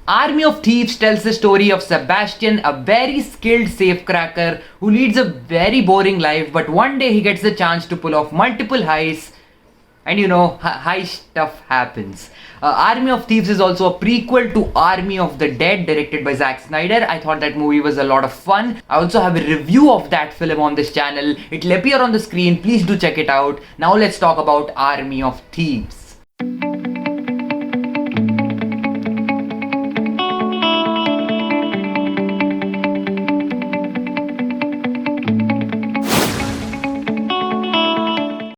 Army of Thieves tells the story of Sebastian, a very skilled safecracker who leads a very boring life, but one day he gets the chance to pull off multiple heists, and high stuff happens. Army of Thieves is also a prequel to Army of the Dead, directed by Zack Snyder. I thought that movie was a lot of fun. I also have a review of that film on this channel. It'll appear on the screen. Please do check it out. Now let's talk about Army of Thieves.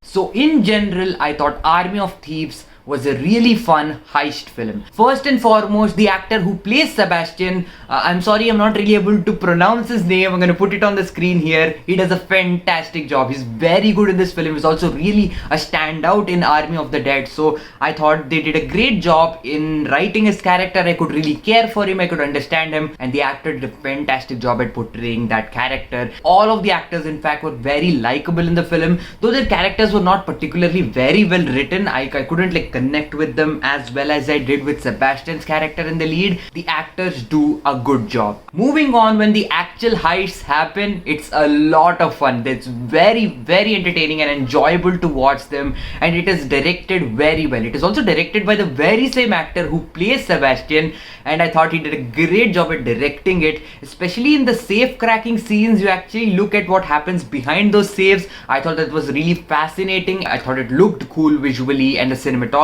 So in general, I thought Army of Thieves was a really fun heist film. First and foremost, the actor who plays Sebastian, I'm sorry I'm not really able to pronounce his name, I'm going to put it on the screen here. He does a fantastic job. He's very good in this film. He's also really a standout in Army of the Dead. So I thought they did a great job in writing his character. I could really care for him, I could understand him, and the actor did a fantastic job at portraying that character. All of the actors in fact were very likable in the film. Though their characters were not particularly very well written, I couldn't connect with them as well as I did with Sebastian's character in the lead. The actors do a good job. Moving on, when the actual heists happen, it's a lot of fun. It's very entertaining and enjoyable to watch them, and it is directed very well. It is also directed by the very same actor who plays Sebastian, and I thought he did a great job at directing it, especially in the safe cracking scenes. You actually look at what happens behind those safes. I thought that was really fascinating. I thought it looked cool visually, and the cinematography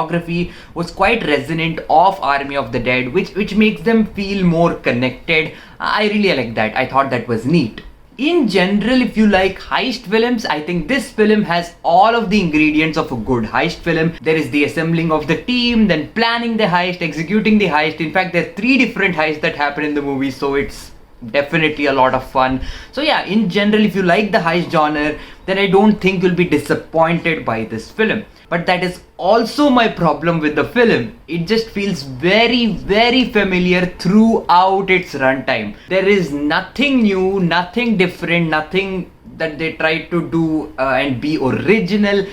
was quite resonant of Army of the Dead, which makes them feel more connected. I really like that. I thought that was neat. In general, if you like heist films, I think this film has all of the ingredients of a good heist film. There is the assembling of the team, then planning the heist, executing the heist. In fact, there are 3 different heists that happen in the movie, so it's definitely a lot of fun. So yeah, in general, if you like the heist genre, then I don't think you'll be disappointed by this film. But that is also my problem with the film. It just feels very familiar throughout its runtime. There is nothing new, nothing different, nothing that they try to do and be original.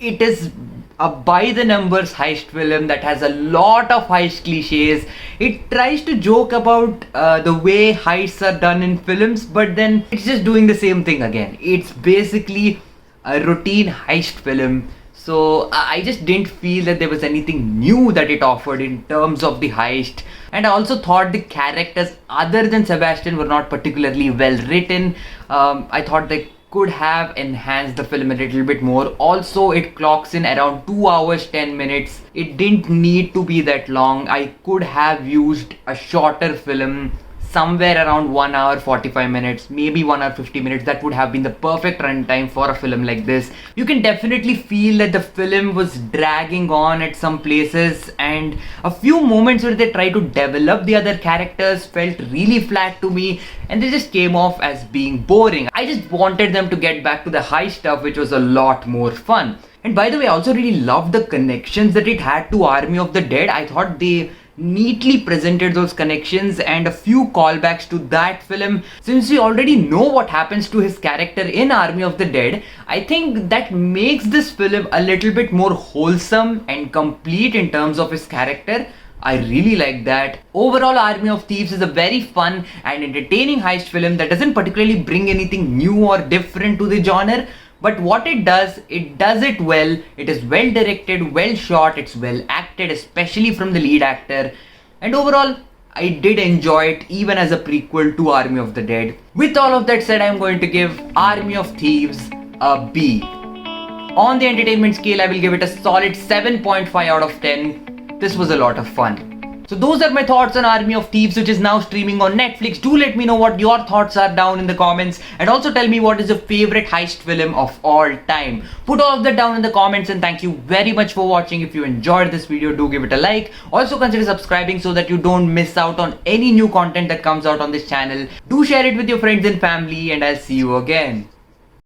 It is a by the numbers heist film that has a lot of heist cliches. It tries to joke about the way heists are done in films, but then it's just doing the same thing again. It's basically a routine heist film. So I just didn't feel that there was anything new that it offered in terms of the heist. And I also thought the characters other than Sebastian were not particularly well written. I thought they could have enhanced the film a little bit more. Also, it clocks in around 2 hours 10 minutes. It didn't need to be that long. I could have used a shorter film, somewhere around 1 hour 45 minutes, maybe 1 hour 50 minutes. That would have been the perfect runtime for a film like this. You can definitely feel that the film was dragging on at some places, and a few moments where they tried to develop the other characters felt really flat to me, and they just came off as being boring. I just wanted them to get back to the high stuff, which was a lot more fun. And by the way, I also really loved the connections that it had to Army of the Dead. I thought they neatly presented those connections and a few callbacks to that film. Since we already know what happens to his character in Army of the Dead, I think that makes this film a little bit more wholesome and complete in terms of his character. I really like that. Overall, Army of Thieves is a very fun and entertaining heist film that doesn't particularly bring anything new or different to the genre. But what it does it well. It is well directed, well shot, it's well acted, especially from the lead actor. And overall, I did enjoy it even as a prequel to Army of the Dead. With all of that said, I'm going to give Army of Thieves a B. On the entertainment scale, I will give it a solid 7.5 out of 10. This was a lot of fun. So those are my thoughts on Army of Thieves, which is now streaming on Netflix. Do let me know what your thoughts are down in the comments, and also tell me what is your favorite heist film of all time. Put all of that down in the comments, and thank you very much for watching. If you enjoyed this video, do give it a like. Also consider subscribing so that you don't miss out on any new content that comes out on this channel. Do share it with your friends and family, and I'll see you again.